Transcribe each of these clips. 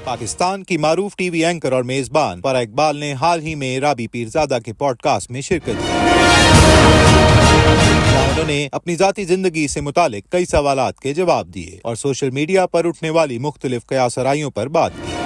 पाकिस्तान की मारूफ TV anchor और मेजबान फराह इकबाल ने हाल ही में राबी पीरजादा के पॉडकास्ट में शिरकत की। उन्होंने अपनी जाती जिंदगी से मुतालिक कई सवालात के जवाब दिए और सोशल मीडिया पर उठने वाली मुख्तलिफ कयासराइयों पर बात की।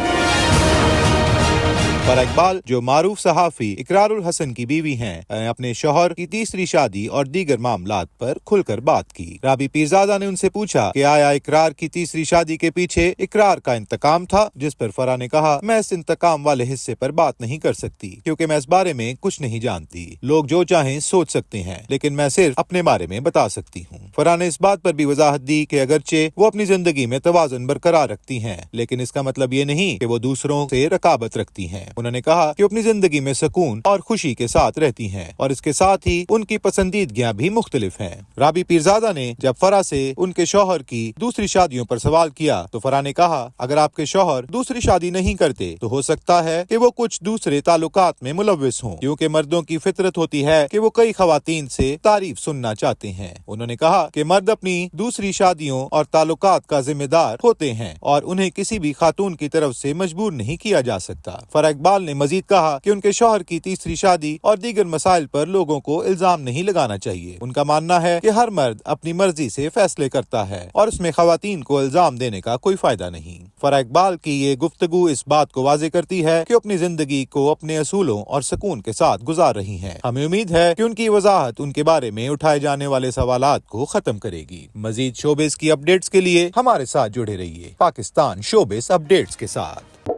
फराह इकबाल, जो मारूफ सहाफी इकरारुल हसन की बीवी हैं, अपने शौहर की तीसरी शादी और दीगर मामलात पर खुलकर बात की। राबी पीरजादा ने उनसे पूछा कि आया इकरार की तीसरी शादी के पीछे इकरार का इंतकाम था, जिस पर फराह ने कहा, मैं इस इंतकाम वाले हिस्से पर बात नहीं कर सकती क्योंकि मैं इस बारे में कुछ नहीं जानती। लोग जो चाहें सोच सकते हैं, लेकिन मैं सिर्फ अपने बारे में बता सकती हूँ। फराह ने इस बात पर भी वजाहत दी कि अगरचे वो अपनी जिंदगी में तवाज़ुन बरकरार रखती हैं, लेकिन इसका मतलब ये नहीं कि वो दूसरों से रकाबत रखती हैं। उन्होंने कहा कि अपनी जिंदगी में सुकून और खुशी के साथ रहती हैं और इसके साथ ही उनकी पसंदीदगियां भी मुख्तलिफ हैं। राबी पीरजादा ने जब फराह से उनके शौहर की दूसरी शादियों पर सवाल किया तो फराह ने कहा, अगर आपके शौहर दूसरी शादी नहीं करते तो हो सकता है कि वो कुछ दूसरे ताल्लुकात में मुलव्विस हों, क्योंकि मर्दों की फितरत होती है कि वो कई खवातीन से तारीफ सुनना चाहते हैं। उन्होंने कहा कि मर्द अपनी दूसरी शादियों और ताल्लुकात का जिम्मेदार होते हैं और उन्हें किसी भी खातून की तरफ से मजबूर नहीं किया जा सकता। फराह इकबाल ने मजीद कहा कि उनके शौहर की तीसरी शादी और दीगर मसाइल पर लोगों को इल्जाम नहीं लगाना चाहिए। उनका मानना है कि हर मर्द अपनी मर्जी से फैसले करता है और उसमें खवातीन को इल्जाम देने का कोई फायदा नहीं। फराह इकबाल की ये गुफ्तगू इस बात को वाज़े करती है कि अपनी जिंदगी को अपने असूलों और सुकून के साथ गुजार रही हैं। हमें उम्मीद है कि उनकी वजाहत उनके बारे में उठाए जाने वाले सवालात को खत्म करेगी। मजीद शोबिस की अपडेट्स के लिए हमारे साथ जुड़े रहिए पाकिस्तान शोबिस अपडेट्स के साथ।